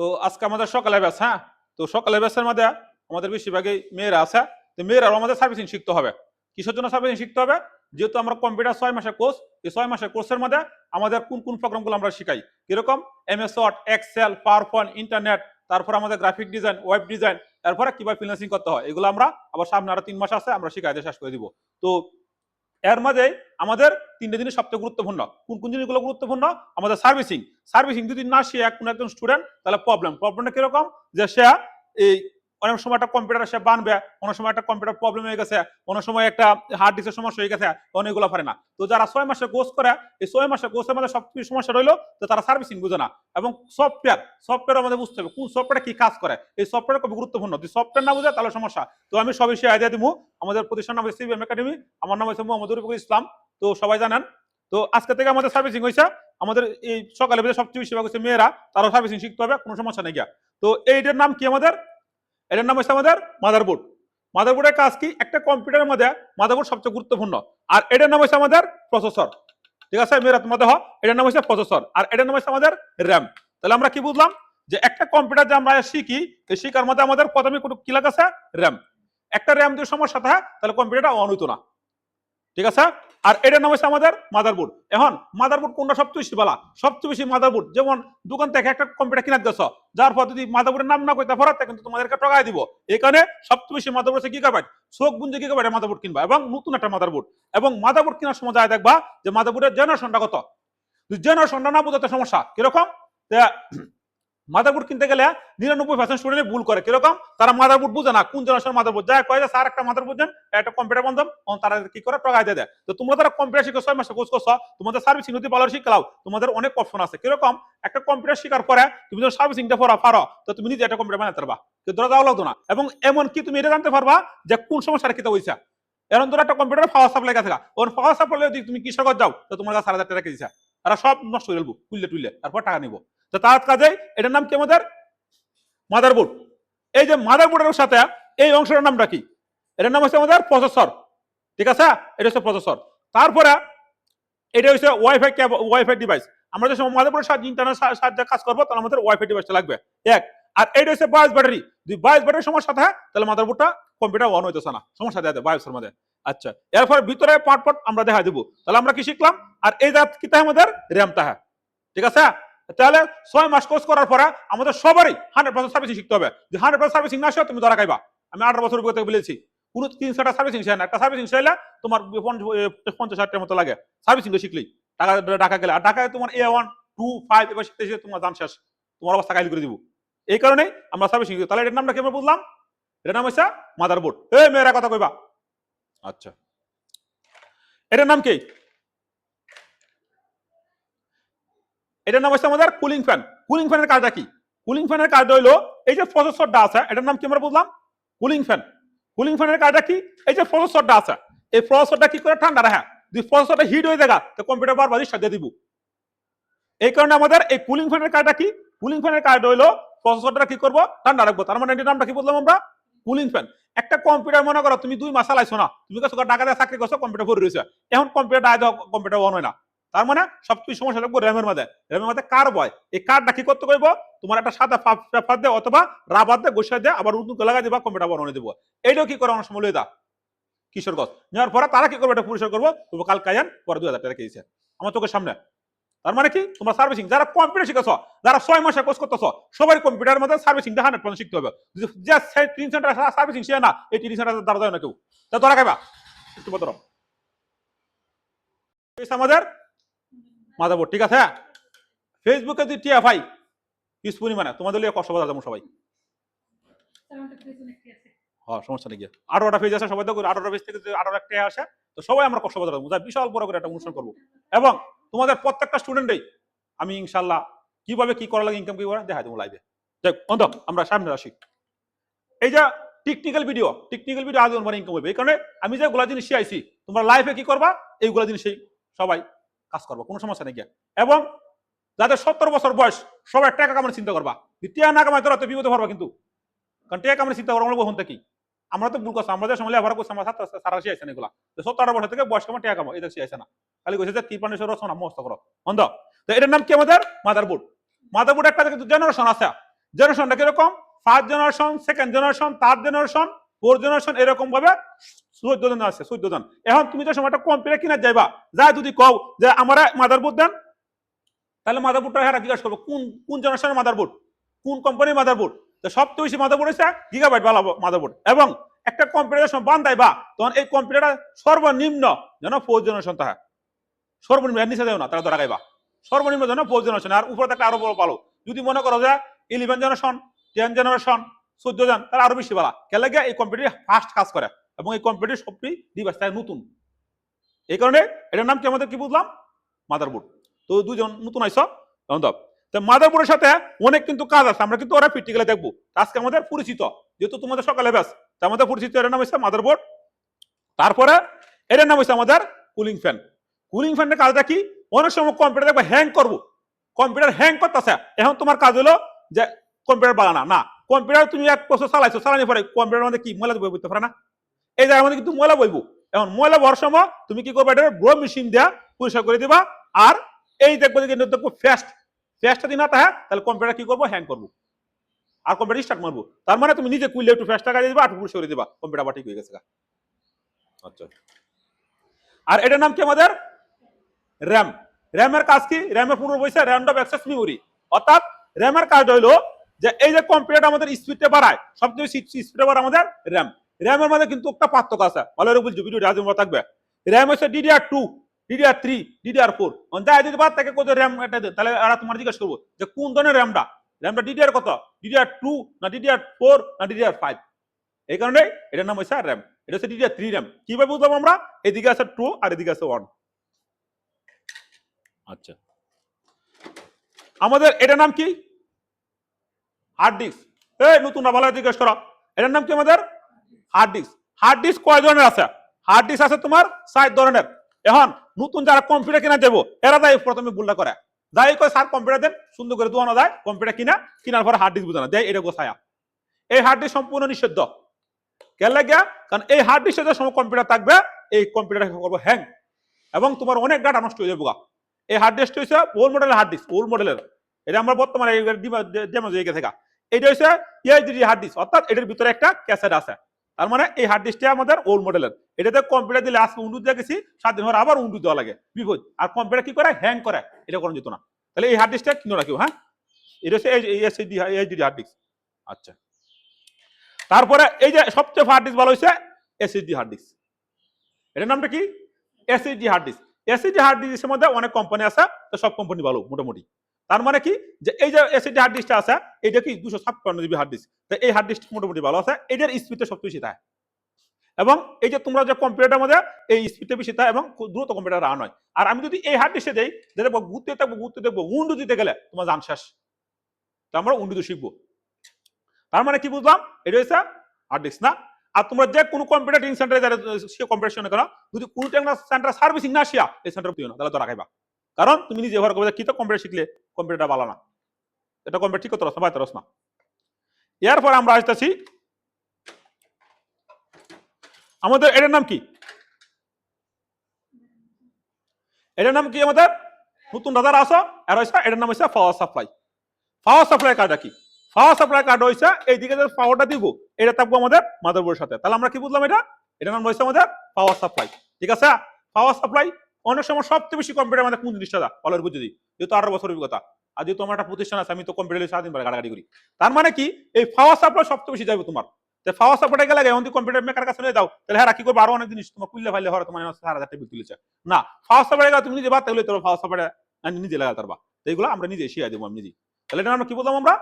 তো আজকে আমাদের সকালে ব্যাস, হ্যাঁ। তো সকালে ব্যাসের মধ্যে আমাদের বেশিরভাগই মেয়েরা আছে। তো মেয়েরাও আমাদের সার্ভিসিং শিখতে হবে। কিসের জন্য সার্ভিসিং শিখতে হবে? যেহেতু আমরা কম্পিউটার 6 মাসের কোর্স, এই 6 মাসের কোর্সের মধ্যে আমাদের কোন কোন প্রোগ্রামগুলো আমরা শিখাই, কিরকম MS word, excel, power point, internet, তারপর আমাদের গ্রাফিক ডিজাইন, ওয়েব ডিজাইন, তারপরে কিভাবে ফ্রিল্যান্সিং করতে হয়, এগুলো আমরা আবার সামনে আরো 3 মাস আছে, আমরা শিখাই দিয়ে শেষ করে দিব। তো এর মাঝে আমাদের 3টে জিনিস সবচেয়ে গুরুত্বপূর্ণ। কোন কোন জিনিসগুলো গুরুত্বপূর্ণ? আমাদের সার্ভিসিং। সার্ভিসিং যদি না শিখে কোনো একজন স্টুডেন্ট, তাহলে প্রবলেমটা কিরকম, যে সে এই অনেক সময় একটা কম্পিউটার সে বানবে, অনেক সময় একটা কম্পিউটার প্রবলেম হয়ে গেছে, অনেক সময় একটা হার্ড ডিস্কের সমস্যা হয়ে গেছে, তখন এগুলো পারে না। তো যারা 6 মাসের কোর্স করে, এই 6 মাসের কোর্সের মধ্যে সবকিছু সমস্যা রইলো, তো তারা সার্ভিসিং বুঝে না। এবং সফটওয়্যার আমাদের বুঝতে হবে কোন সফটওয়্যারে কি কাজ করে, এই সফটওয়্যার খুব গুরুত্বপূর্ণ। যদি সফটওয়্যার না বুঝে তাহলে সমস্যা। তো আমি সব বিষয়ে আইডিয়া দিব। আমাদের প্রতিষ্ঠান নাম হচ্ছে সিবিএম একাডেমি। আমার নাম হচ্ছে মোহাম্মদ রফিকুল ইসলাম। তো সবাই জানেন। তো আজকে থেকে আমাদের সার্ভিসিং হয়েছে। আমাদের এই সকালে সবচেয়ে বেশি হচ্ছে মেয়েরা, তারাও সার্ভিসিং শিখতে হবে, কোনো সমস্যা নেই গিয়া। তো এইটার নাম কি আমাদের? এটার নাম হচ্ছে আমাদের মাদারবোর্ড। মাদারবোর্ডের কাজ কি? একটা কম্পিউটারের মধ্যে মাদারবোর্ড সবচেয়ে গুরুত্বপূর্ণ। আর এটার নাম হচ্ছে আমাদের প্রসেসর। ঠিক আছে মেয়েরা, তোমরা দেখো, এটার নাম হচ্ছে প্রসেসর, আর এটার নাম হচ্ছে আমাদের র্যাম। তাহলে আমরা কি বুঝলাম? যে একটা কম্পিউটার যে আমরা শিখি, এই শিখার মধ্যে আমাদের প্রথমে কি লাগাছে? র্যাম। একটা র্যাম দিয়ে সমস্যা থাকে, তাহলে কম্পিউটারটা অন হইতো না। ঠিক আছে। আর এটার নাম হচ্ছে আমাদের মাদারবোর্ড। এখন মাদারবোর্ড কোনটা সবচেয়ে বেশি বলা? সবচেয়ে বেশি মাদারবোর্ড। যেমন দোকান থেকে একটা কম্পিউটার কিনে গেছো, যার পর যদি মাদারবোর্ডের নাম না কইতে পারো, কিন্তু তোমাদেরকে টকাই দিব। এই কারণে সবচেয়ে বেশি মাদারবোর্ড হচ্ছে গিগাবাইট। চোখ গুঞ্জে গিগাবাইটের মাদারবোর্ড কিনবা, এবং নতুন একটা মাদারবোর্ড। এবং মাদারবোর্ড কেনার সময় যায় দেখবা যে মাদারবোর্ডের জেনারেশনটা কত। জেনারেশনটা না বোঝাতে সমস্যা। কিরকম? মাদারবোর্ড কিনতে গেলে 99% স্টুডেন্ট ভুল করে। কিরকম? তারা মাদারবোর্ড বুঝে না কোন জেনারেশন মাদারবোর্ড, যায় কয় যে স্যার একটা মাদারবোর্ড দেন, একটা কম্পিউটার বন্ধ, তারা কি করে টকাই দিয়ে দেয়। তো তোমরা তারা কম্পিউটার শিখে 6 মাসে কোর্স করছো, তোমাদের সার্ভিসিং যদি ভালো শিখলাও, তোমাদের অনেক অপশন আছে। কিরকম? একটা কম্পিউটার শেখার পরে তুমি যদি সার্ভিসিংটা পারো, তো তুমি নিজে একটা কম্পিউটার বানাতে পারবা, কিন্তু ধরো যাওয়া লাগতো না। এবং এমন কি তুমি এটা জানতে পারবা যে কোন সমস্যাটা কি হইছে। এরকম ধরো একটা কম্পিউটার পাওয়ার সাপ্লাই গেছে, ওর পাওয়ার সাপ্লাই যদি তুমি কৃষকত যাও, তো তোমার কাছে 4,000 টাকা দিছে, তারা সব নষ্ট হয়ে গেলবো, তুললে তারপর টাকা নিবো। তো তার কাজে এটার নাম কি আমাদের? মাদারবোর্ড। এই যে মাদারবোর্ডের সাথে এই অংশটার নামটা কি? এটার নাম হচ্ছে আমাদের প্রসেসর। ঠিক আছে, এটা হচ্ছে প্রসেসর। তারপরে এটা হচ্ছে ওয়াইফাই ডিভাইস। আমরা যে সময় মাদারবোর্ডের সাহায্যে ইন্টারনেট সাহায্যে কাজ করবো, তাহলে আমাদের ওয়াইফাই ডিভাইসটা লাগবে এক। আর এটা হচ্ছে বায়োস ব্যাটারি। যদি বায়োস ব্যাটারির সমস্যা থাকে, তাহলে মাদারবোর্ডটা কম্পিউটার অন হইতেছে না, সমস্যা দেয় বায়োসের মধ্যে। আচ্ছা, এরপর ভিতরে পার্ট আমরা দেখা দিব। তাহলে আমরা কি শিখলাম? আর এই জাত কি তাহে আমাদের র্যাম তাহা। ঠিক আছে। তাহলে 6 মাস কোর্স করার পরে আমাদের সবারই 100% সার্ভিসিং শিখতে হবে। যে 100% সার্ভিসিং না শিখে তুমি ধরা খাইবা। আমি 18 বছর বয়সে বলেছি, কোন 300টা সার্ভিসিং শিখে না, একটা সার্ভিসিং শিখলে তোমার 50-60টার মতো লাগে সার্ভিসিং শিখলেই। ঢাকা গেলে, আর ঢাকায় তোমার A1 2 5 এবার শিখতে শিখতে তোমার দান শেষ, তোমার অবস্থা কাইল করে দিব। এই কারণেই আমরা সার্ভিসিং। তাহলে এটার নামটা কি আমরা বুঝলাম? এটার নাম হচ্ছে মাদারবোর্ড। এই মেয়েরা কথা কইবা। আচ্ছা, এটার নাম কি? এটার নাম হচ্ছে আমাদের কুলিং ফ্যান। কুলিং ফ্যানের কাজটা কি? কুলিং ফ্যানের কাজটা হলো, এই যে প্রসেসরটা আছে, এটার নাম কি আমরা বুঝলাম? Cooling fan. কুলিং ফ্যানের কাজটা কি? এই যে প্রসেসরটা আছে, এই প্রসেসরটা কি করে ঠান্ডা রাখে। যদি প্রসেসরটা হিট হয়ে যায়, তো কম্পিউটার বারবার সাজিয়ে দিব। এই কারণে আমাদের এই কুলিং ফ্যানের কাজটা কি? কুলিং ফ্যানের কাজটা হলো প্রসেসরটা কি করবো? ঠান্ডা রাখবো। তার মানে এটার নামটা কি বললাম আমরা? Cooling fan. একটা কম্পিউটার মনে করো তুমি 2 মাস চালাইছো না, তুমি কাছে টাকা দিয়ে চাকরি করছো, কম্পিউটার ভরে রয়েছে, এখন কম্পিউটার অন হয় না। তার মানে সবকিছু সমস্যা থাকবো র্যামের মধ্যে। র্যামের মধ্যে কার বয়, এই কার্ডটা কি করতে কইব? তোমার একটা সাদা পেপার দিয়ে অথবা রাবার দিয়ে গোসা দিয়ে আবার উর্দু লাগাই দিবা, কম্পিউটার বন দিব। এইটাও কি করে অনেক সময় লই দা কিশোরগঞ্জ নেওয়ার পরে তারা কি করবে? এটা পরিষ্কার করবো, তুমি কাল কায়ান পরে 2000 টাকা দিয়েছে আমার চোখের সামনে। তার মানে কি? তোমরা সার্ভিসিং যারা কম্পিউটার শিখেছ, যারা 6 মাসে কোর্স করতেছ, সবাই কম্পিউটারের মধ্যে সার্ভিসিং 100% শিখতে হবে। যে 3 সেন্টার সার্ভিসিং শিখে না, এই 3 সেন্টার দ্বারা যায় না কেউ। তা ধরা খাইবা একটু বদর আমাদের মাদারবোর্ড। ঠিক আছে। ফেসবুকে যদি টিএফআই ইউজ পরিমাণে তোমাদের লিয়ে কষ্ট বাজার যেমন সবাই, হ্যাঁ সমস্যা নেই। 18টা পেজ আছে, সবাই তো 18টা পেজ থেকে 18 একটা আসে, তো সবাই আমরা কষ্ট বাজার দেবো, বিশাল বড় করে একটা অনুষ্ঠান করবো। এবং তোমাদের প্রত্যেকটা স্টুডেন্টই আমি ইনশাল্লাহ কিভাবে কি করা লাগে, ইনকাম কি করে দেখাই দেবো লাইভে। দেখ বন্ধু, আমরা সামনে আসি। এই যে টেকনিক্যাল ভিডিও আজ আমার ইনকাম হবে। এই কারণে আমি যেগুলা জিনিস শিখাইছি, তোমরা লাইফে কি করবা, এইগুলা জিনিস সবাই কাজ করবা, কোনো সমস্যা নেই। এবং যাদের 70 বছর বয়স, সবাই টাকা কামানোর চিন্তা করবা। টাকা না কামাই তোরা তো বিপদে পারবা কিন্তু, কারণ টাকা কামানোর চিন্তা করবো আমরা হন কি। আমরা তো ভুল করছি, আমরা যে সময় লেবার করছি, আমরা সারা শিখাইছে না এগুলা। 70 বছর থেকে বয়স কামা টাকা কামাও, এটা শিখাইছে না। খালি কইছে যে কৃপানেশ্বর রচনা মস্ত করো বন্ধ। তো এটার নাম কি আমাদের? মাদারবোর্ড। মাদারবোর্ড একটা কিন্তু জেনারেশন আছে। জেনারেশনটা কিরকম, first generation, second generation, third generation, fourth generation, এরকম ভাবে 14 জন আছে, 14 জন। এখন তুমি যে সময় একটা কম্পিউটার কিনা যাইবা, যা যদি কও যে আমার মাদারবোর্ড দেন, তাহলে মাদারবোর্ডটা হেরা জিজ্ঞাসা করবো কোন কোন জেনারেশনের মাদারবোর্ড, কোন কোম্পানির মাদারবোর্ড। তো সবচেয়ে বেশি মাদারবোর্ড হচ্ছে গিগাবাইট বালা মাদারবোর্ড। এবং একটা কম্পিউটার সময় বান্ধাইবা, তখন এই কম্পিউটারটা সর্বনিম্ন যেন 4th জেনারেশন থাকে, সর্বনিম্ন এর নিচে দেও না, তারা ধরা গাইবা সর্বনিম্ন যেন 4th জেনারেশন, আর উপরে থাকলে আরো বড় ভালো। যদি মনে করো যে 11 জেনারেশন, 10 জেনারেশন, 14 জন, তাহলে আরো বেশি ভালো। কেন লাগে এই কম্পিউটার ফাস্ট কাজ করে এবং এই কম্পিউটার সবটি ডিভাইস তাই নতুন, এই কারণে এটার নাম কি আমাদের কি বুঝলাম, মাদারবোর্ড। তো দুজন নতুন আইসো তো মাদারবোর্ডের সাথে অনেক কিন্তু কাজ আছে, আমরা কিন্তু ওরা প্র্যাকটিক্যালি দেখবো। আজকে আমাদের পরিচিত, যেহেতু তোমাদের সকালে ব্যাস, তার আমাদের পরিচিত এর নাম হচ্ছে মাদারবোর্ড। তারপরে এটার নাম হচ্ছে আমাদের কুলিং ফ্যান। কুলিং ফ্যানের কাজটা কি, অনেক সময় কম্পিউটার দেখবো হ্যাং করবো, কম্পিউটার হ্যাং করতেছে, এখন তোমার কাজ হলো যে কম্পিউটার বানানা না, কম্পিউটার তুমি 1 বছর চালাইছো, চালানোর পরে কম্পিউটার মধ্যে কি ময়লা বই বুঝতে পারে না, এই জায়গার মধ্যে কিন্তু ময়লা বইবো। এখন ময়লা বর সময় তুমি কি করবে, এটা ব্রো মেশিন দেওয়া পরিষ্কার করে দিবা। আর এই দেখবো দেখবো ফ্যাস্টটা দিন না থাকে, তাহলে কম্পিউটার কি করবো, হ্যাং করবো আর কম্পিউটার স্টার্ট মারবো। তার মানে তুমি নিজে কুইলে একটু ফ্যাস্ট টাকা দিয়ে দিবা আর পরিষ্কার করে দিবা, কম্পিউটার আবার ঠিক হয়ে গেছে। আচ্ছা, আর এটার নাম কি আমাদের র্যাম। র্যামের কাজ কি, র্যামের পুরো বইছে র্যান্ডম অ্যাক্সেস মেমোরি। অর্থাৎ র্যামের কাজ হলো যে এই যে কম্পিউটার আমাদের স্পিডটা বাড়ায়, সবচেয়ে স্পিডটা বাড়ায় আমাদের র্যাম। র্যামের মধ্যে কিন্তু একটা পার্থক্য আছে, ভালো করে বুঝছো, ভিডিওটা আজ থাকবে। র্যাম হচ্ছে DDR2, DDR3, DDR4। যাই যদি বাদ থাকে কত র্যাম এটা, তাহলে আর তোমার জিজ্ঞেস করবো যে কোন ধরনের র্যামটা, র্যামটা DDR কত, DDR2 না DDR4 না DDR5। এই কারণে এটার নাম হচ্ছে র্যাম। এটা হচ্ছে DDR3 র্যাম। কিভাবে বুঝলাম আমরা, এদিকে আছে 2 আর এদিকে আছে 1। আচ্ছা, আমাদের এটার নাম কি, হার্ড ডিস্ক। এই নতুন না, ভালো জিজ্ঞেস করো, এটার নাম কি আমাদের হার্ড ডিস্ক। হার্ড ডিস্ক কয় ধরনের আছে, হার্ড ডিস্ক আছে তোমার 4 ধরনের। এখন নতুন যারা কম্পিউটার কিনা দেবো, এরা তাই প্রথমে ভুলটা করে, যাই কয় স্যার কম্পিউটার দেন, সুন্দর করে দোয়ানো যায় কম্পিউটার কিনার পরে হার্ড ডিস্ক বোঝানো দেয়, এটা গোছায়া। এই হার্ড ডিস্ক সম্পূর্ণ নিষিদ্ধ। কেন লাগে, কারণ এই হার্ড ডিস্কের সময় কম্পিউটার থাকবে, এই কম্পিউটার করবো হ্যাং এবং তোমার অনেক ডাটা নষ্ট হয়ে যাবে। এই হার্ড ডিস্ক হচ্ছে ওল্ড মডেলের হার্ড ডিস্ক, ওল্ড মডেলের। এটা আমরা বর্তমানে ড্যামেজ হয়ে গেছে। এটা হচ্ছে এইচডিডি হার্ড ডিস্ক, অর্থাৎ এটার ভিতরে একটা ক্যাসেট আছে। তার মানে এই হার্ড ডিস্কটা আমাদের ওল্ড মডেলের। এটাতে কম্পিউটার দিলে আজকে উইন্ডোজ দিয়ে গেছি, 7 দিন পর আবার উইন্ডোজ দেওয়া লাগে, বিপদ। আর কম্পিউটার কি করে, হ্যাং করে, এটা করা যেত না। তাহলে এই হার্ড ডিস্কটা কিনে রাখিও। হ্যাঁ, এটা হচ্ছে এইচডিডি হার্ড ডিস্ক। আচ্ছা, তারপরে এই যে সবচেয়ে হার্ড ডিস্ক ভালো হয়েছে এসএসডি হার্ড ডিস্ক। এটার নামটা কি, SSD hard disk. SSD hard ডিস্কের মধ্যে অনেক কোম্পানি আছে, তো সব কোম্পানি ভালো মোটামুটি। তার মানে কি, যে এই যে এসএসডি হার্ড ডিস্কটা আছে, এটা কি 256 জিবি হার্ড ডিস্ক, তো এই হার্ড ডিস্ক মোটামুটি ভালো আছে, এটার স্পিডটা সবচেয়ে বেশি থাকে। এবং এই যে তোমরা যে কম্পিউটারের মধ্যে এই স্পিডটা বেশি থাকে এবং দ্রুত কম্পিউটার রান হয়। আর আমি যদি এই হার্ড ডিস্কে দেই, দেখবো ঘুরতে দেখবো উইন্ডোজ দিতে গেলে তোমার জান শেষ। তো আমরা উইন্ডোজ শিখবো। তার মানে কি বুঝলাম, এটা হচ্ছে হার্ড ডিস্ক না। আর তোমরা যে কোনো কম্পিউটার ট্রেনিং সেন্টারে যারা কম্পিউটার করো, যদি কোনো সেন্টার সার্ভিসিং না শিয়া এই সেন্টার দিও না, তাহলে তো রাখাইবা। কারণ তুমি নিজে ব্যবহার করবে, কি তো কম্পিউটার শিখলে কম্পিউটারটা ভালো না, এটা কম্পিউটার ঠিক করতে রস না, বাইতে রস না। এরপর আমরা আসতেছি আমাদের এটার নাম কি, এটার নাম কি আমাদের নতুন দাদার আসো, আর হচ্ছে এটার নাম হচ্ছে পাওয়ার সাপ্লাই। পাওয়ার সাপ্লাই কার্ডটা কি, পাওয়ার সাপ্লাই কার্ড হচ্ছে এইদিকে যে পাওয়ারটা দিব, এটা থাকবো আমাদের মাদারবোর্ডের সাথে। তাহলে আমরা কি বুঝলাম, এটা নাম হচ্ছে আমাদের পাওয়ার সাপ্লাই। ঠিক আছে, পাওয়ার সাপ্লাই অনেক সময় সবচেয়ে বেশি কম্পিউটার আমাদের কোন জিনিসটা ভালো বুঝে দিই, যেহেতু 18 বছর অভিজ্ঞতা। আর যেহেতু আমার একটা প্রতিষ্ঠান আছে, আমি তো কম্পিউটার সারাদিন পরে গাড়াগাড়ি করি। তার মানে কি, এই পাওয়ার সাপ্লাই সবচেয়ে বেশি যাবে তোমার। পাওয়ার সাপ্লাই গেলে এখন কম্পিউটার মেকার কাছে নিয়ে দাও, তাহলে হ্যাঁ কি করবো, আরো অনেক জিনিস তোমার খুললে ফাইলে হয়, তোমার 4,000 টাকা তুলেছে না। পাওয়ার সাপ্লাই গেলে তুমি নিজে বাদ, তাহলে তোমার পাওয়ার সাপ্লাই নিজে লাগাতে পারবা। এইগুলো আমরা নিজে শিখাই দেবো, আমি নিজে। তাহলে এটা আমরা কি বললাম, আমরা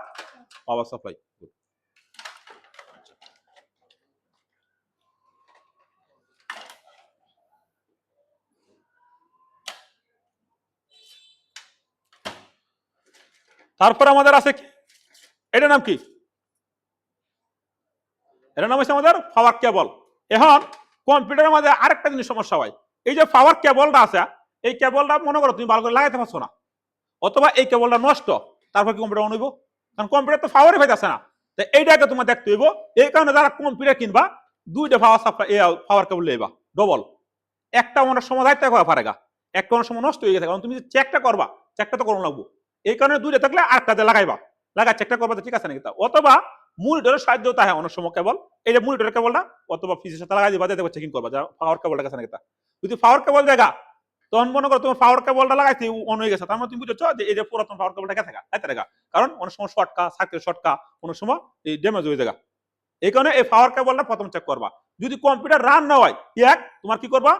পাওয়ার সাপ্লাই। তারপর আমাদের আছে কি, এটার নাম কি, এটার নাম হচ্ছে আমাদের পাওয়ার কেবল। এখন কম্পিউটারের মধ্যে আরেকটা জিনিস সমস্যা হয়, এই যে পাওয়ার কেবলটা আছে, এই কেবলটা মনে করো তুমি ভালো করে লাগাইতে পারছো না, অথবা এই কেবলটা নষ্ট, তারপর কি কম্পিউটার অন হইব? কারণ কম্পিউটার তো পাওয়ারই পাইতেছে না। তো এইটাকে তোমার দেখতে হইব। এই কারণে যারা কম্পিউটার কিনবা, দুইটা পাওয়ার সাপ্লাই পাওয়ার কেবল লইবা ডবল। একটা অনেক সময় দায়িত্ব করা পারেগা, একটা অনেক সময় নষ্ট হয়ে গেছে, কারণ তুমি চেকটা করবা, চেকটা তো করো লাগবো। এই কারণে দুইটা থাকলে আরেকটাতে লাগাইবা। লাগা চেকটা করবা ঠিক আছে নাকি তা, অথবা মনিটরের সাহায্য তাহে অনেক সময় কেবল এই যে মনিটরের কেবলটা অথবা ফিজের সাথে লাগাই দিবা দেখো চেকিং করবা যা পাওয়ার কেবলটা কাছে নাকি তা, যদি পাওয়ার কেবল জায়গা তখন মনে করো তোমার পাওয়ার কেবলটা লাগাইতে অন হয়ে গেছে, তার মানে তুমি বুঝছো যে এই যে পুরাতন পাওয়ার কেবলটা কে থাকা তাই থাকা, কারণ অনেক সময় শর্টকা সার্কিট শর্টকা অনেক সময় এই ড্যামেজ হয়ে যায়। এই কারণে এই পাওয়ার কেবলটা প্রথম চেক করবা। যদি কম্পিউটার রান না হয় এক তোমার কি করবা,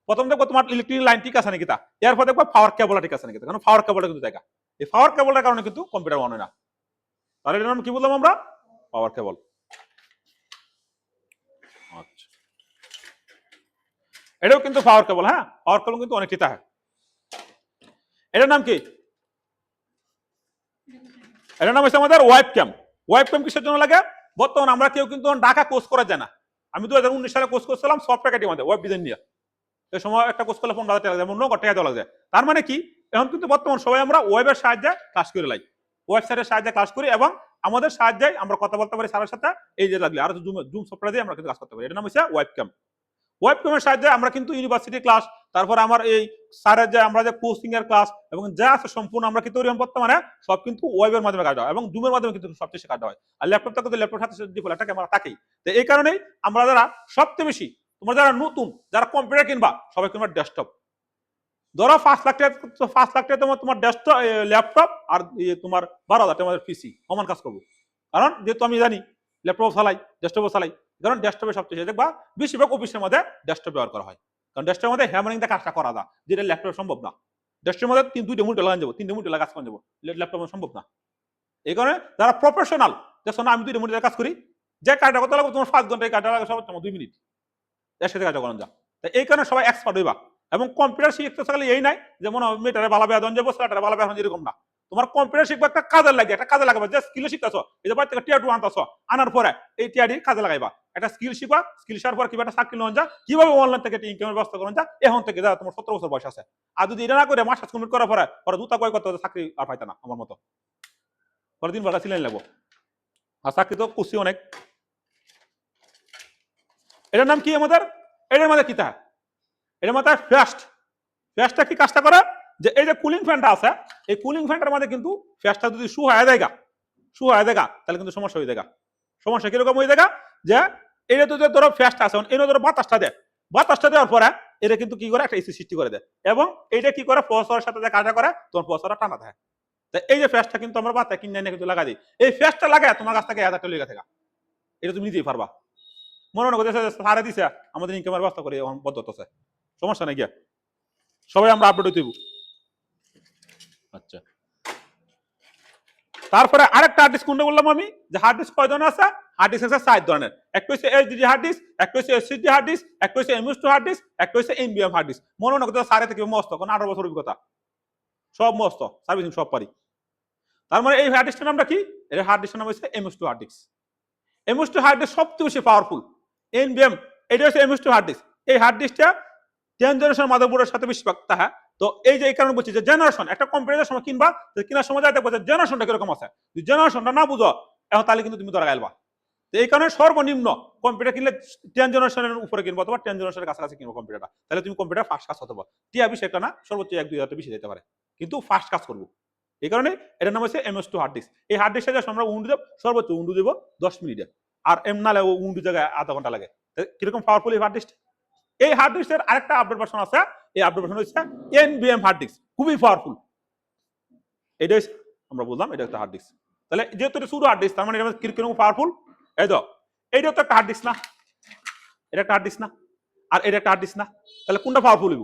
প্রথম দেখবো তোমার ইলেকট্রিক লাইন ঠিক আছে নাকি তা, এরপর দেখবো পাওয়ার কেবলটা ঠিক আছে নাকি, কারণ পাওয়ার কেবলটা কিন্তু জায়গা, এই পাওয়ার কেবলটার কারণে কিন্তু কম্পিউটার অন হয় না। তাহলে এটার নাম কি বললাম আমরা, পাওয়ার কেবল। আচ্ছা, এটাও কিন্তু পাওয়ার কেবল, হ্যাঁ পাওয়ার কেবল কিন্তু অনেকটি থাকে। এটার নাম কি, এটার নাম হচ্ছে আমাদের ওয়েব ক্যাম। ওয়েব ক্যাম কিসের জন্য লাগে, বর্তমানে আমরা কেউ কিন্তু ঢাকা কোর্স করা যায় না। আমি 2019 সালে কোর্স করছিলাম সফটওয়্যার কাটিং মধ্যে ওয়েব ডিজাইন নিয়ে, এই সময় একটা কোর্স করলে 15,000 টাকা যেমন নগদ টাকা দেওয়া লাগে। তার মানে কি এখন কিন্তু বর্তমান সবাই আমরা ওয়েবের সাহায্যে ক্লাস করে লাই, ওয়েবসাইটের সাহায্যে ক্লাস করি এবং আমাদের সাহায্যে আমরা কথা বলতে পারি স্যারের সাথে, এই যে লাগলে আর জুম সফটওয়্যার দিয়ে আমরা কিন্তু কাজ করতে পারি। এটার নাম হচ্ছে ওয়েব ক্যাম। ওয়েব ক্যামের সাহায্যে আমরা কিন্তু ইউনিভার্সিটি ক্লাস, তারপর আমার এই স্যারের যে আমরা যে কোচিং এর ক্লাস এবং যা আছে সম্পূর্ণ আমরা কিন্তু বর্তমানে সব কিন্তু ওয়েবের মাধ্যমে কাটা হয় এবং জুমের মাধ্যমে কিন্তু সবচেয়ে কাটা হয়। আর ল্যাপটপটা কিন্তু ল্যাপটপ সাথে ডিফল্ট একটা ক্যামেরা থাকেই। তো এই কারণেই আমরা যারা সবচেয়ে বেশি, তোমরা যারা নতুন যারা কম্পিউটার কিনবা সবাই কিনবা ডেস্কটপ। ধরো 5 লাখ টাকা, 5 লাখ টাকা তোমার ডেস্কটপ ল্যাপটপ আর তোমার 12,000 টাকা পিসি সমান কাজ করবো। কারণ যেহেতু আমি জানি ল্যাপটপ চালাই ডেস্কটপ চালাই, কারণ ডেস্কটপে সবচেয়ে দেখবা বেশিরভাগ অফিসের মধ্যে ডেস্কটপ ব্যবহার করা হয়, কারণ ডেস্কটপের মধ্যে হ্যামারিং দিয়ে কাজটা করা যায়, যেটা ল্যাপটপ সম্ভব না। ডেস্কটপের মধ্যে 2টা মনিটর লাগান যাবো, 3টে মনিটর কাজ করা যাবো, ল্যাপটপ সম্ভব না। এই কারণে যারা প্রফেশনাল, দেখো না আমি 2টা মনিটর কাজ করি, যে কাজটা করতে লাগবে তোমার 5 ঘন্টা, এই কাজটা লাগে সব তোমার 2 মিনিট একসাথে কাজটা করা যায়। তাই এই কারণে সবাই এক্সপার্ট হইবা। এবং কম্পিউটার শিখতে থাকলে এই নাই যেমন মেটারে বালা বেয়া যাবো সেটারে বালা বেয়া এরকম না, তোমার কম্পিউটার শিখবা একটা কাজে লাগে, একটা কাজে লাগাবে, যে স্কিল শিখতেছো এই যে বাড়ি থেকে টিয়ার 2 আনতেছো, আনার পরে এই টিয়ারটি কাজে লাগাইবা, একটা স্কিল শিখবা, স্কিল শেখার পর কিভাবে একটা চাকরি নেওয়া যায়, কিভাবে অনলাইন থেকে ইনকামের ব্যবস্থা করা যায়, এখন থেকে যা তোমার 17 বছর বয়স আছে। আর যদি এটা না করে মাস্টার্স কমপ্লিট করার পরে পরে দুটা কয় করতে চাকরি আর পাইতা না আমার মতো, পরে 3 ঘন্টা সিলেন লাগবো। আর চাকরি তো কুসি অনেক। এটার নাম কি আমাদের, এটার মধ্যে কি তা, এটার মধ্যে ফাস্ট। ফ্যাসটা কি কাজটা করে, যে এই যে কুলিং ফ্যানটা আছে, এই কুলিং ফ্যানটার মধ্যে কিন্তু ফ্যাসটা যদি শু হয়ে যায় তাহলে কিন্তু সমস্যা হয়ে যায়। সমস্যা কিরকম হয়ে যায়, যে এটা তো ধরো ফ্যাসটা আছে এনে ধরো বাতাসটা দেওয়ার পরে এটা কিন্তু কি করে একটা এসি সৃষ্টি করে দেয়, এবং এইটা কি করে প্রসেসরের সাথে যে কাজটা করে তোমার প্রসেসরটা টানা দেয়। তাই এই যে ফ্যাসটা কিন্তু আমরা বাতাস কিনে এনে কিন্তু লাগাই দিই, এই ফ্যাসটা লাগায় তোমার কাছ থেকে 1000 টাকা লেগে থাকা, এটা তুমি নিজেই পারবা। মনে মনে করতেছে সারে দিছে আমাদের ইনকামের ব্যবস্থা করে পদ্ধতি আছে, সমস্যা নাই গিয়া সবাই আমরা আপডেট হইতে। আচ্ছা, তারপরে আরেকটা হার্ড ডিস্ক কোনটা বললাম আমি, যে হার্ড ডিস্ক কয় ধরনের আছে, হার্ড ডিস্ক আছে 4 ধরনের। একটা হচ্ছে এইচডিডি হার্ড ডিস্ক, একটা হচ্ছে এসএসডি হার্ড ডিস্ক, একটা হচ্ছে এমএস2 হার্ড ডিস্ক, একটা হচ্ছে এনবিএম হার্ড ডিস্ক। মনে মনে করতে সারে থেকে মস্ত, কারণ 18 বছর অভিজ্ঞতা, সব মস্ত, সার্ভিসিং সব পারি। তার মানে এই হার্ড ডিস্কের নামটা কি, এর হার্ড ডিস্কের নাম হচ্ছে এমএস2 হার্ড ডিস্ক। এমএস2 হার্ড ডিস্ক সবচেয়ে বেশি পাওয়ারফুল। এনবিএম এটা হচ্ছে এমএস2 হার্ড ডিস্ক। এই হার্ড ডিস্কটা 10 জেনারেশন মাদারবোর্ডের সাথে বেশি পাক তাহা। তো এই যে এই কারণে বলছি যে জেনারেশন একটা কম্পিউটারের সময় কিনবা, কেনার সময় যাই দেখবো যে জেনারেশনটা কিরকম আছে, যদি জেনারেশনটা না বুঝো এখন তাহলে কিন্তু তুমি ধরা গেলবা। তো এই কারণে সর্বনিম্ন কম্পিউটার কিনলে 10 জেনারেশনের উপরে কিনবো অথবা 10 জেনারেশনের কাছাকাছি কিনবো কম্পিউটারটা, তাহলে তুমি কম্পিউটার ফাস্ট কাজ হতে পারো। টিয়া বেশি একটা না, সর্বোচ্চ 1-2 হাজার বেশি যেতে পারে, কিন্তু ফাস্ট কাজ করবো। এই কারণে এটার নাম হচ্ছে এমএস2 হার্ড ডিস্ক। এই হার্ড ডিস্কটা আমরা উন্ডু দেব, সর্বোচ্চ উন্ডু দেবো 10 মিনিটে, আর এম নালে উন্ডু জায়গায় আধা ঘন্টা লাগে। কিরকম পাওয়ারফুল এই হার্ড ডিস্ক। এই হার্ড ডিস্কের আরেকটা আপডেট ভার্সন আছে, এই আপডেট ভার্সন হচ্ছে এনবিএম হার্ড ডিস্ক, খুবই পাওয়ারফুল। এটা আমরা বললাম এটা একটা হার্ড ডিস্ক। তাহলে যেহেতু এটা শুধু হার্ড ডিস্ক, তার মানে এটা কিরকম পাওয়ারফুল, এই তো এইটা তো একটা হার্ড ডিস্ক না, এটা একটা হার্ড ডিস্ক না, আর এটা একটা হার্ড ডিস্ক না, তাহলে কোনটা পাওয়ারফুল হইব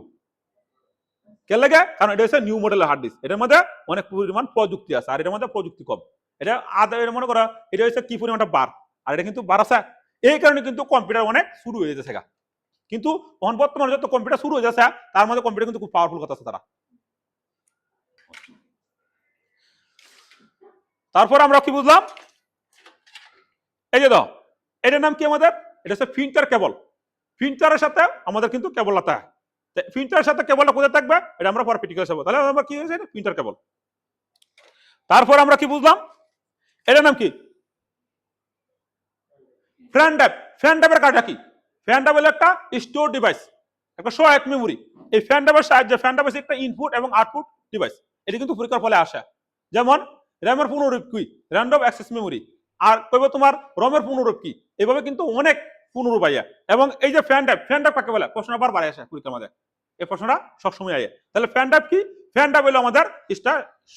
কে লাগে, কারণ এটা হচ্ছে নিউ মডেলের হার্ড ডিস্ক, এটার মধ্যে অনেক পরিমাণ প্রযুক্তি আছে, আর এটার মধ্যে প্রযুক্তি কম। এটা আদা এটা মনে করা এটা হচ্ছে কি পরিমাণটা বার, আর এটা কিন্তু বার আছে। এই কারণে কিন্তু কম্পিউটার অনেক শুরু হয়ে যেতেছে। কিন্তু বর্তমানে যত কম্পিউটার শুরু হয়ে যাচ্ছে তার মধ্যে কম্পিউটার কিন্তু খুব পাওয়ারফুল কথা আছে তারা। তারপর আমরা কি বুঝলাম, এই যে দাও এটার নাম কি আমাদের, এটা হচ্ছে প্রিন্টার কেবল। প্রিন্টারের সাথে আমাদের কিন্তু কেবল আছে, প্রিন্টারের সাথে কেবলটা কোথায় থাকবে এটা আমরা পরে প্র্যাকটিক্যাল শিখব। তাহলে আমরা কি হয়েছে প্রিন্টার কেবল। তারপর আমরা কি বুঝলাম, এটার নাম কি ফ্যান ড্রাইভ। ফ্যান ড্রাইভের কাজটা কি, ফ্যান ড্রাইভ হলো একটা স্টোর ডিভাইস, একটা সহায়ক মেমোরি। এই ফ্যান ড্রাইভের সাহায্যে, ফ্যান ড্রাইভ একটা ইনপুট এবং আউটপুট ডিভাইস, এটা কিন্তু পরীক্ষার ফলে আসে। যেমন র্যামের পুনরূপ কি, র্যান্ডম অ্যাক্সেস মেমোরি। আর কইব তোমার রমের পুনরূপ কি। এইভাবে কিন্তু অনেক পুনরূপ আইয়া। এবং এই যে ফ্যান ড্রাইভ কাকে বলে, প্রশ্নটা বারবার আসে পরীক্ষার মধ্যে, এই প্রশ্নটা সবসময় আইয়া। তাহলে ফ্যান ড্রাইভ কি? ফ্যান ড্রাইভ হলো আমাদের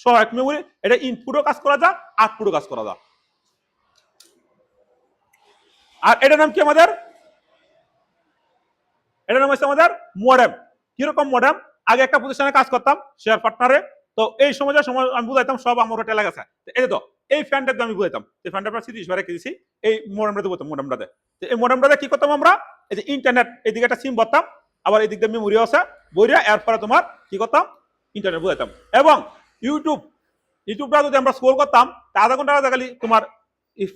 সহায়ক মেমোরি। এটা ইনপুটও কাজ করা যায়, আউটপুটও কাজ করা যায়। আর এটার নাম কি আমাদের? এটার নাম হচ্ছে আমাদের মডেম। কিরকম মডেম? আগে একটা প্রতিষ্ঠানে কাজ করতাম শেয়ার পার্টনারে, তো এই সময় আমি বুঝাইতাম সব আমার হোটেল গেছে। এই তো এই ফ্যানটা আমি বুঝাইতাম, এই ফ্যানটা স্মৃতি হিসেবে রেখে দিছি। এই মডেমটাতে বলতাম, মডেমটাতে এই মডেমটাতে কি করতাম আমরা, এই যে ইন্টারনেট এদিকে একটা সিম ভরতাম, আবার এদিক দিয়ে মেমোরি আছে বইরা, এরপরে তোমার কি করতাম, ইন্টারনেট বুঝাইতাম। এবং ইউটিউবটা যদি আমরা স্ক্রল করতাম, তা আধা ঘন্টা আধা খালি তোমার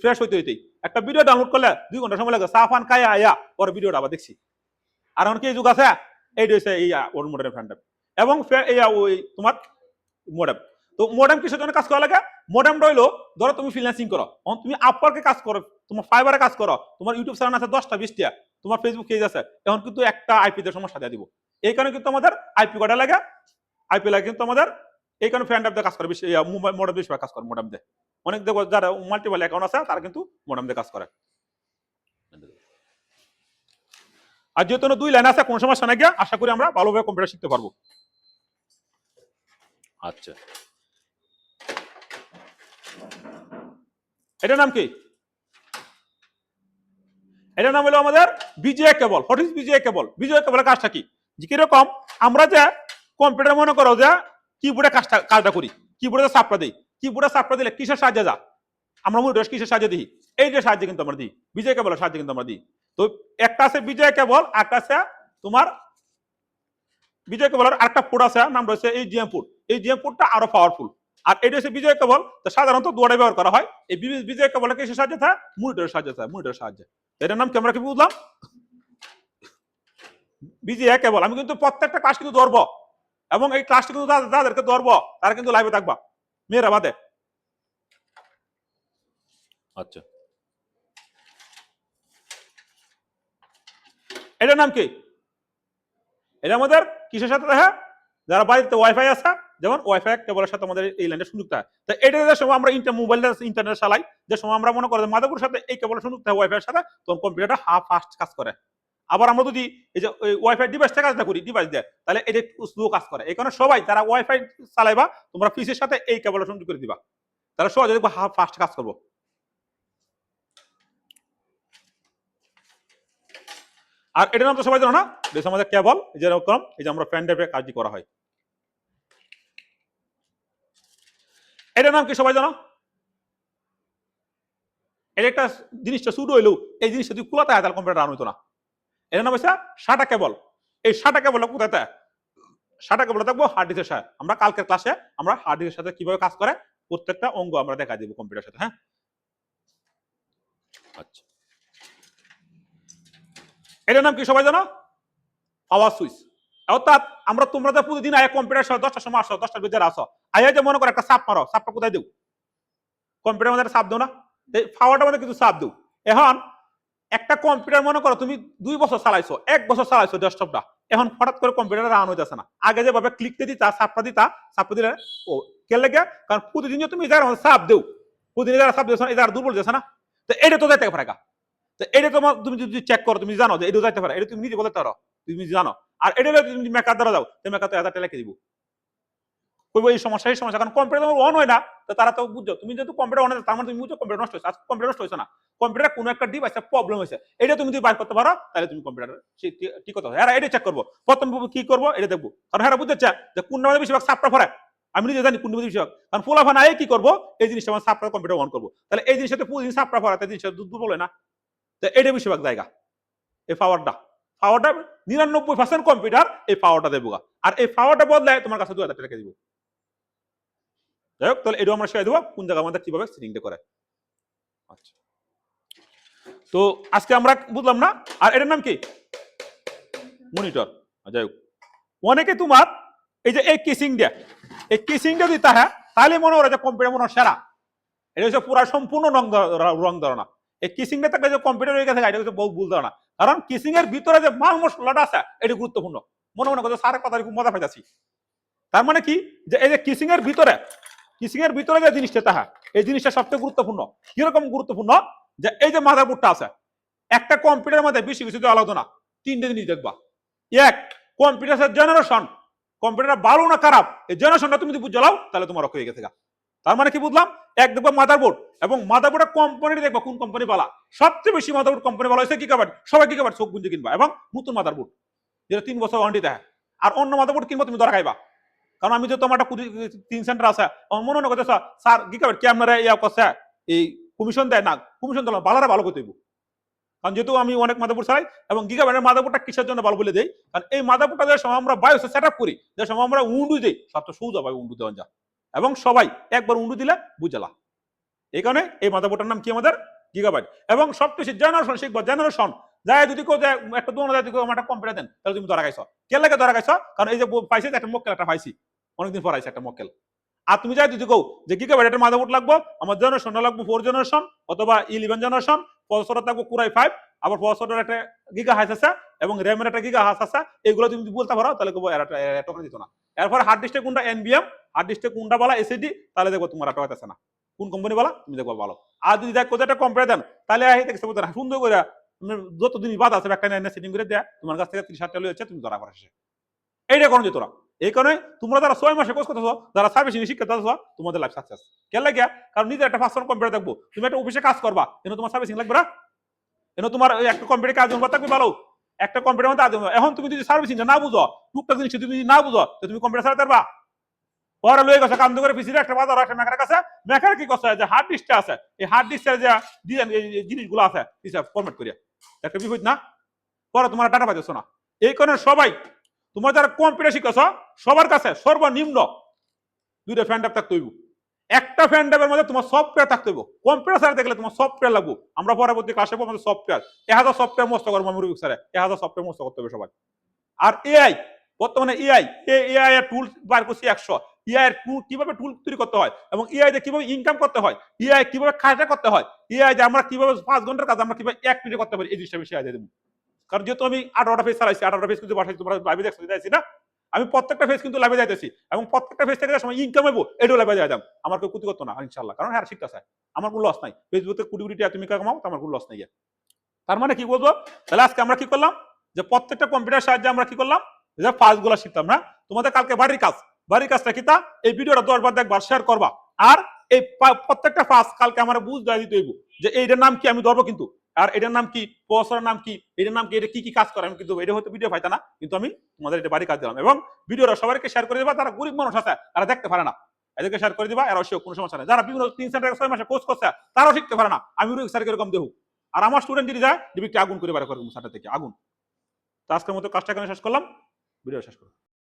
ফ্রেশ হইতে হইতেই একটা ভিডিও ডাউনলোড করলে 2 ঘন্টা সময় লাগে, সাফান খায়া আয়া পরে ভিডিওটা আবার দেখছি। আর এখন কি যুগ আছে, এই রয়েছে এই ওর মডেম ফ্যানটা। এবং ওই তোমার মডেম। তো মডেম কিসের জন্য কাজ করা লাগে? মডেমটা হইলো, ধরো তুমি ফ্রিল্যান্সিং করো, তুমি আপওয়ার্কে কাজ করো, তোমার ফাইবারে কাজ করো, তোমার ইউটিউব চ্যানেল আছে 10টা 20টা, তোমার ফেসবুক পেজ আছে, এখন কিন্তু একটা আইপি তে সমস্যা দিয়ে দিব। এই কারণে কিন্তু আমাদের আইপি কোডা লাগে, আইপি লাগে কিন্তু আমাদের। এই কারণে ফ্যান দিয়ে কাজ করে বেশি, মডেম বেশি কাজ করে মডেম দিয়ে। অনেক দেখো যারা মাল্টিপল অ্যাকাউন্ট আছে তারা কিন্তু মডেম দিয়ে কাজ করে। আর যেহেতু 2 লাইন আছে, কোন সমস্যা নাই, আশা করি আমরা ভালোভাবে কম্পিউটার শিখতে পারবো। আচ্ছা, এটার নাম কি? এটার নাম হলো আমাদের VGA cable. What is VGA cable? VGA কেবলের কাজটা কি? যে কিরকম আমরা যে কম্পিউটার মনে করো যে কিবোর্ডে কাজটা করি, কিবোর্ডে চাপটা দিই, কিবোর্ডে চাপটা দিলে কিসের সাহায্যে যা, আমরা মনিটর কিসের সাহায্যে দিই, এই যে সাহায্যে কিন্তু আমরা দিই, বিজিএ কেবলের সাহায্যে কিন্তু আমরা দিই। তো একটা আছে বিজিএ কেবল, একটা আছে তোমার বিজয় কেবলের আরেকটা পোর্ট আছে, নাম রয়েছে এই জিএম পোর্ট। এই জিএম পোর্টটা আরো পাওয়ারফুল। আর এটা হচ্ছে বিজয় কেবল, তো সাধারণত দুয়ারে ব্যবহার করা হয়। এই বিজয় কেবলকে কিসের সাহায্যে থাকে? মনিটরের সাহায্যে থাকে, মনিটরের সাহায্যে। এটার নাম কি আমরা কি বুঝলাম? বিজয় কেবল। আমি কিন্তু প্রত্যেকটা ক্লাস কিন্তু ধরবো, এবং এই ক্লাসটা কিন্তু যাদেরকে ধরবো তারা কিন্তু লাইভে থাকবা, মেয়েরা বাদে। আচ্ছা, এটার নাম কি? এটা আমাদের কিসের সাথে দেখা? যারা বাড়িতে ওয়াইফাই আছে, যেমন ওয়াইফাই কেবলের সাথে আমাদের এই লাইনের সংযুক্ত হয়। তো এটা যে সময় আমরা মোবাইল ইন্টারনেট চালাই, যে সময় আমরা মনে করি মাদারবোর্ডের সাথে এই কেবলের সংযুক্ত হয় ওয়াইফাই এর সাথে, তখন কম্পিউটারটা ফাস্ট কাজ করে। আবার আমরা যদি এই যে ওয়াইফাই ডিভাইসটা কাজটা করি, ডিভাইস দিয়ে, তাহলে এটা স্লো কাজ করে। এই কারণে সবাই যারা ওয়াইফাই চালাইবা, তোমরা পিসির সাথে এই কেবলের সংযোগ করে দিবা, তাহলে সহজে দেখবা ফাস্ট কাজ করবো। আর এটার নাম তো সবাই জানো না, এটা আমাদের কেবল। যেরকম এই যে আমরা ফ্যান ড্রাইভে কাজটি করা হয়, এটার নাম কি সবাই জানো? এটা একটা জিনিসটা শুরু হইলেও এই জিনিসটা যদি খোলাতে হয় তাহলে কম্পিউটার রান হইতো না। এটার নাম হচ্ছে সাটা কেবল। এই সাটা কেবল কোথায়? সাটা কেবল থাকবো হার্ড ডিস্কের সাথে। আমরা কালকের ক্লাসে আমরা হার্ড ডিস্কের সাথে কিভাবে কাজ করে প্রত্যেকটা অঙ্গ আমরা দেখা দিব কম্পিউটারের সাথে। হ্যাঁ, আচ্ছা, এটার নাম কি সবাই জানো? পাওয়ার সুইচ। অর্থাৎ আমরা তোমরা তো প্রতিদিন আয়া কম্পিউটার সাথে 10টার সময় আসো, 10টার ভিতরে আসো, আয়া যে মনে করো একটা চাপ মারো, চাপটা কোথায় দেও? কম্পিউটার মধ্যে চাপ দেও না? এই পাওয়ারটার মধ্যে কিছু চাপ দেও। এখন একটা কম্পিউটার মনে করো তুমি 2 বছর চালাইছো, 1 বছর চালাইছো ডেস্কটপটা, এখন হঠাৎ করে কম্পিউটার রান হইতেছে না। আগে যেভাবে ক্লিকতে দিতা, চাপটা দিলে ও কে লাগে, কারণ প্রতিদিন তুমি যারা চাপ দেও, প্রতিদিন যারা চাপ দিয়েছো এই যারা দুর্বল দিয়েছে না, তো এটা তো যাইতে পারে। তো এটা তোমার তুমি যদি চেক করো, তুমি জানো যে এটা যাইতে পারে, এটা তুমি নিজে বলতে পারো, তুমি জানো। আর এটা তুমি মেকার দ্বারা যাও, তুমি মেকার তো 1000 টাকা লিখে দিব, কইবো এই সমস্যা, কারণ কম্পিউটার অন হয় না। তো তারা তো বুঝছো, তুমি যেহেতু কম্পিউটার অন আছে তার মানে তুমি বুঝছো কম্পিউটার নষ্ট হয়েছে। আজকে কম্পিউটার নষ্ট হয়েছে না, কম্পিউটার কোনো একটা ডিভাইসে প্রবলেম হয়েছে, এটা তুমি যদি বাইর করতে পারো তাহলে তুমি কম্পিউটার ঠিক কথা। হ্যাঁ, এটা চেক করবো, প্রথম কি করবো এটা দেখবো, কারণ হ্যাঁ বুঝতে যে কোন নামে বেশিরভাগ সাপটা ফরায়, আমি নিজে জানি কোন নামে বেশিরভাগ, কারণ পোলাফা নাই কি করবো, এই জিনিসটা আমার সাপটা কম্পিউটার অন করবো, তাহলে এই জিনিসটা প্রতিদিন সাপটা ফরাতে জিনিসটা দুর্বল হয় না। তো এটা বেশিরভাগ জায়গা এই পাওয়ারটা 99% কম্পিউটার এই পাওয়ারটা দেবো, আর এই পাওয়ারটা বদলায় তোমার কাছে 2000 টাকা দিব। যাই হোক, তাহলে এটাও আমরা শিখাই দেবো কোন জায়গা আমাদের কিভাবে সেটিংটা করে। আচ্ছা, তো আজকে আমরা বুঝলাম না। আর এটার নাম কি? মনিটর। যাই হোক, অনেকে তোমার এই যে এই কিসিংটা, এই কিসিংটা দিতে হ্যাঁ, তাহলে মনে হয় যে কম্পিউটার মনে হয় সেরা। এটা হচ্ছে পুরা সম্পূর্ণ রং ধারণা। এই কিসিংটা থাকলে যে কম্পিউটার হয়ে গেছে এটা হচ্ছে বহু ভুল ধারণা। কারণ কিসিং এর ভিতরে যে মাল মশলাটা আছে এটা গুরুত্বপূর্ণ। মনে করছে সারের কথা খুব মজা পাইতেছি। তার মানে কি, যে এই যে কিসিং এর ভিতরে কিসিং এর ভিতরে যে জিনিসটা তাহা, এই জিনিসটা সবচেয়ে গুরুত্বপূর্ণ। কিরকম গুরুত্বপূর্ণ, যে এই যে মাদারবোর্ডটা আছে, একটা কম্পিউটারের মধ্যে বেশি কিছু দেওয়া লাগতো না, তিনটে জিনিস দেখবা। এক, কম্পিউটার জেনারেশন, কম্পিউটার ভালো না খারাপ, এই জেনারেশনটা তুমি যদি বুঝে লাও তাহলে তোমার হয়ে গেছে। তার মানে কি বুঝলাম, এক দেখবো মাদারবোর্ড, এবং মাদারবোর্ডের কোম্পানি দেখবা কোন কোম্পানি ভালো। সবচেয়ে বেশি মাদারবোর্ড কোম্পানি ভালো হয়েছে গিগাবাইট, সবাই গিগাবাইট চোখ বুঝে কিনবা, এবং নতুন মাদারবোর্ড যেটা 3 বছর ওয়ারেন্টি দেয়। আর অন্য মাদারবোর্ড কিনবো তুমি ধরা খাইবা। কারণ আমি যে তোমার একটা 3 সেন্টার আছে, আমার মনে করতে স্যার গিগাবাইট কি আপনারা ইয়া করছে, এই কমিশন দেয় না, কমিশন দিলাম ভালোরা ভালো করতে হইব। কারণ যেহেতু আমি অনেক মাদারবোর্ড চালাই, এবং গিগাবাইটের মাদারবোর্ডটা কিসের জন্য ভালো বলে দেই, কারণ এই মাদারবোর্ডটা যে সময় আমরা বায়োসে সেট আপ করি, যে সময় আমরা উন্ডু দিই, সবটা সহজ হবে উন্ডু দেওয়া যা, এবং সবাই একবার উন্ডু দিলে বুঝলা। এই কারণে এই মাদারবোর্ডটার নাম কি আমাদের গিগাবাইট। এবং সবচেয়ে জেনারেশন শিখবো, জেনারেশন যায় যদি কেউ একটা দোকানে যায় আমার একটা কম্পিউটার দেন, তাহলে তুমি ধরা খাইছো। কে লাগে ধরা খাইছো, কারণ এই যে পাইছে একটা মক্কেল একটা পাইছি, অনেকদিন পর আইছে একটা মক্কেল। আর তুমি যাই যদি কও যে গিগাবাইট একটা মাদারবোর্ড লাগবো, আমার জেনারেশন লাগবো 4 জেনারেশন অথবা 11 জেনারেশন, প্রসেসর থাকবো কুরাই 5, আবার প্রসেসরের একটা গিগা হাইস আছে এবং র্যামের একটা গিগা হাইস আছে, এগুলো তুমি বলতে পারো তাহলে কেউ টোকেন দিত না। এরপর হার্ড ডিস্কে কোনটা এনবিএম, হার্ড ডিস্কে কোনটা বলা এসএসডি, তাহলে দেখবো তোমার টাকা আছে না, কোন কোম্পানি বলা তুমি দেখবো ভালো। আর যদি দেখ কোথাও একটা কম্পিউটার দেন, তাহলে দেখতে পারো সুন্দর করে যতদিন বাদ আছে একটা সেটিং করে দেয়, তোমার কাছ থেকে 30 টাকা হচ্ছে, তুমি ধরা পড়ে শেষে। এইটা কোনো যেত না। এই কারণে তোমরা যারা 6 মাসে কোর্স করতেছো, যারা সার্ভিসিং শিক্ষা তোমাদের লাইফ সাকসেস। কেন লাগে, কারণ নিজের একটা পার্সোনাল কম্পিউটার দেখবো, তুমি একটা অফিসে কাজ করবা, কিন্তু তোমার সার্ভিসিং লাগবে না, কিন্তু তোমার একটা কম্পিউটার কাজ থাকবে ভালো, একটা কম্পিউটার মধ্যে আজ এখন তুমি যদি সার্ভিসিং না বুঝো, টুকটাক জিনিস তুমি যদি না বুঝো, তো তুমি কম্পিউটার চালাতে পারবা। পরে লয়ে গেছে কান্দ করে পিছিয়ে একটা বাজার একটা মেকারের কাছে, মেকার কি করছে, যে হার্ড ডিস্কটা আছে, এই হার্ড ডিস্কের যে জিনিসগুলো আছে হিসাব ফরম্যাট করিয়া, একটা বিপদ না, পরে তোমার টাকা পাইতেছ না। এই কারণে সবাই তোমার যারা কম্পিউটার শিখেছ, সবার কাছে সর্বনিম্ন 2টা ফ্যান ট্যাপ থাকতে হইব। একটা ফ্যান ট্যাপের মধ্যে তোমার সফটওয়্যার থাকতে হইব। কম্পিউটার স্যার দেখলে তোমার সফটওয়্যার লাগবে। আমরা পরবর্তী ক্লাসে পড়বো আমাদের সফটওয়্যার, 1000 সফটওয়্যার মস্ত করবো আমি রুবিক স্যারে, 1000 সফটওয়্যার মস্ত করতে হবে সবাই। আর এআই, বর্তমানে এআই এর টুল বার করছি 100। এআই এর টুল কিভাবে টুল তৈরি করতে হয়, এবং এআই দিয়ে কিভাবে ইনকাম করতে হয়, এআই কিভাবে কাজটা করতে হয়, এআই দিয়ে আমরা কিভাবে 5 ঘন্টার কাজ আমরা কিভাবে 1 মিনিটে করতে পারি, এই জিনিসটা বেশি আইডিয়া দেবো। কারণ যেহেতু আমি 18টা পেজ চালাইছি, 18টা পেজ কিন্তু বাসায় তোমরা লাইভে দেখতে যাইছি না, আমি প্রত্যেকটা পেজ কিন্তু লাইভে যাইতেছি, এবং প্রত্যেকটা পেজ থেকে সময় ইনকাম হইব এটাও লাইভে যাইতাম, আমার কেউ ক্ষতি করতো না ইনশাআল্লাহ, কারণ হ্যাঁ শিখতে চায়, আমার কোনো লস নাই। ফেসবুকে কোটি কোটি টাকা তুমি কামাও, আমার কোনো লস নাই। তার মানে কি বলবো, তাহলে আজকে আমরা কি করলাম, যে প্রত্যেকটা কম্পিউটার সাহায্যে আমরা কি করলাম, যে ফাজগুলো শিখতাম না। তোমাদের কালকে বাড়ির কাজটা কি তা, এই ভিডিওটা 10 বার দেখবার শেয়ার করবা, আর এই প্রত্যেকটা ফাজ কালকে আমার বুঝ দেওয়া দিতে হইব, যে এইটার নাম কি আমি ধরবো কিন্তু, আর এটার নাম কি, প্রসেসরের নাম কি, এটার নাম কি, এটা কি কাজ করে আমি কিন্তু এটা হয়তো ভিডিও পাইতা না, কিন্তু আমি তোমাদের এটা বাড়ি কাজ দিলাম। এবং ভিডিওটা সবাইকে শেয়ার করে দিবা, তারা গরিব মানুষ আছে তারা দেখতে পারে না, এদেরকে শেয়ার করে দিবা, এরাও কোনো সমস্যা নেই। যারা বিভিন্ন 3 সেন্টার 6 মাসে কোর্স করছে তারাও শিখতে পারে না, আমি স্যারকে এরকম দেবো। আর আমার স্টুডেন্ট যদি যায় ডিবিকটা আগুন করে বার করে সাটা থেকে আগুন। তো আজকের মতো কাজটা এখানে শেষ করলাম, ভিডিও শেষ করলাম।